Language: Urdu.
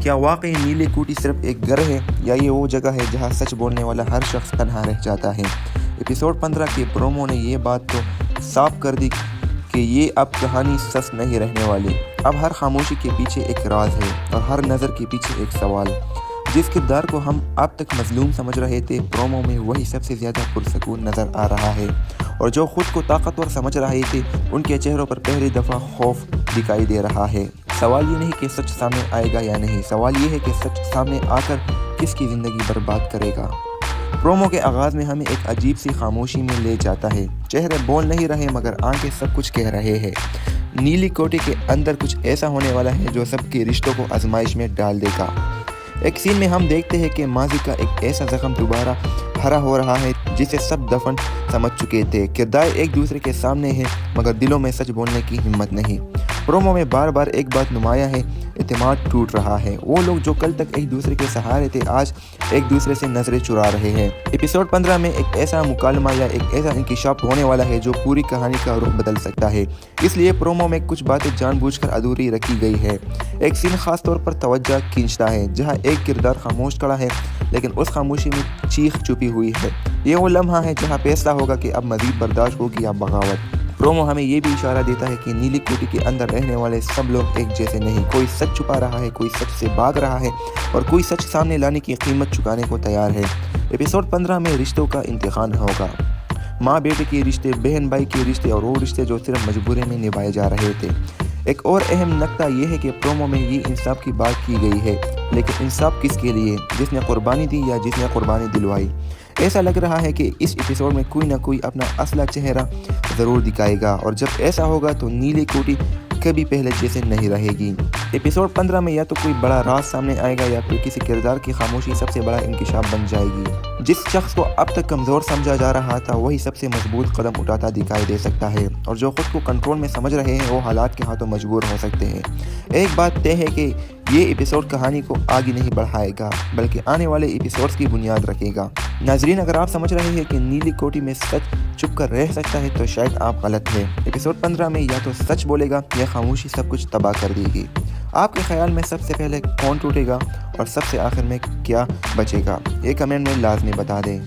کیا واقعی نیلی کوٹی صرف ایک گھر ہے یا یہ وہ جگہ ہے جہاں سچ بولنے والا ہر شخص تنہا رہ جاتا ہے؟ ایپیسوڈ 15 کے پرومو نے یہ بات تو صاف کر دی کہ یہ اب کہانی سچ نہیں رہنے والی۔ اب ہر خاموشی کے پیچھے ایک راز ہے اور ہر نظر کے پیچھے ایک سوال۔ جس کردار کو ہم اب تک مظلوم سمجھ رہے تھے، پرومو میں وہی سب سے زیادہ پرسکون نظر آ رہا ہے، اور جو خود کو طاقتور سمجھ رہے تھے ان کے چہروں پر پہلی دفعہ خوف دکھائی دے رہا ہے۔ سوال یہ نہیں کہ سچ سامنے آئے گا یا نہیں، سوال یہ ہے کہ سچ سامنے آ کر کس کی زندگی برباد کرے گا۔ پرومو کے آغاز میں ہمیں ایک عجیب سی خاموشی میں لے جاتا ہے۔ چہرے بول نہیں رہے مگر آنکھیں سب کچھ کہہ رہے ہیں۔ نیلی کوٹی کے اندر کچھ ایسا ہونے والا ہے جو سب کے رشتوں کو آزمائش میں ڈال دے گا۔ ایک سین میں ہم دیکھتے ہیں کہ ماضی کا ایک ایسا زخم دوبارہ بھرا ہو رہا ہے جسے سب دفن سمجھ چکے تھے۔ کردار ایک دوسرے کے سامنے ہیں مگر دلوں میں سچ بولنے کی ہمت نہیں۔ پرومو میں بار بار ایک بات نمایاں ہے، اعتماد ٹوٹ رہا ہے۔ وہ لوگ جو کل تک ایک دوسرے کے سہارے تھے آج ایک دوسرے سے نظریں چرا رہے ہیں۔ ایپیسوڈ 15 میں ایک ایسا مکالمہ یا ایک ایسا انکشاف ہونے والا ہے جو پوری کہانی کا رخ بدل سکتا ہے، اس لیے پرومو میں کچھ باتیں جان بوجھ کر ادھوری رکھی گئی ہے۔ ایک سین خاص طور پر توجہ کھینچتا ہے جہاں ایک کردار خاموش کھڑا ہے لیکن اس خاموشی میں چیخ چھپی ہوئی ہے۔ یہ وہ لمحہ ہے جہاں فیصلہ ہوگا کہ اب مزید برداشت ہوگی یا بغاوت۔ پرومو ہمیں یہ بھی اشارہ دیتا ہے کہ نیلی کوٹی کے اندر رہنے والے سب لوگ ایک جیسے نہیں، کوئی سچ چھپا رہا ہے، کوئی سچ سے بھاگ رہا ہے اور کوئی سچ سامنے لانے کی قیمت چکانے کو تیار ہے۔ ایپیسوڈ 15 میں رشتوں کا امتحان ہوگا، ماں بیٹے کے رشتے، بہن بھائی کے رشتے اور وہ رشتے جو صرف مجبوری میں نبھائے جا رہے تھے۔ ایک اور اہم نکتہ یہ ہے کہ پرومو میں یہ انصاف کی بات کی گئی ہے، لیکن انصاف کس کے لیے؟ جس نے قربانی دی یا جس نے قربانی دلوائی؟ ایسا لگ رہا ہے کہ اس ایپیسوڈ میں کوئی نہ کوئی اپنا اصل چہرہ ضرور دکھائے گا، اور جب ایسا ہوگا تو نیلی کوٹی کبھی پہلے جیسے نہیں رہے گی۔ ایپیسوڈ 15 میں یا تو کوئی بڑا راز سامنے آئے گا یا پھر کسی کردار کی خاموشی سب سے بڑا انکشاف بن جائے گی۔ جس شخص کو اب تک کمزور سمجھا جا رہا تھا وہی سب سے مضبوط قدم اٹھاتا دکھائی دے سکتا ہے، اور جو خود کو کنٹرول میں سمجھ رہے ہیں وہ حالات کے ہاتھوں مجبور ہو سکتے ہیں۔ ایک بات طے ہے کہ یہ ایپیسوڈ کہانی کو آگے نہیں بڑھائے گا بلکہ آنے والے ایپیسوڈز کی بنیاد رکھے گا۔ ناظرین، اگر آپ سمجھ رہے ہیں کہ نیلی کوٹی میں سچ چھپ کر رہ سکتا ہے تو شاید آپ غلط ہیں۔ ایپیسوڈ 15 میں یا تو سچ بولے گا یا خاموشی سب کچھ تباہ کر دے گی۔ آپ کے خیال میں سب سے پہلے کون ٹوٹے گا اور سب سے آخر میں کیا بچے گا؟ یہ کمنٹ میں لازمی بتا دیں۔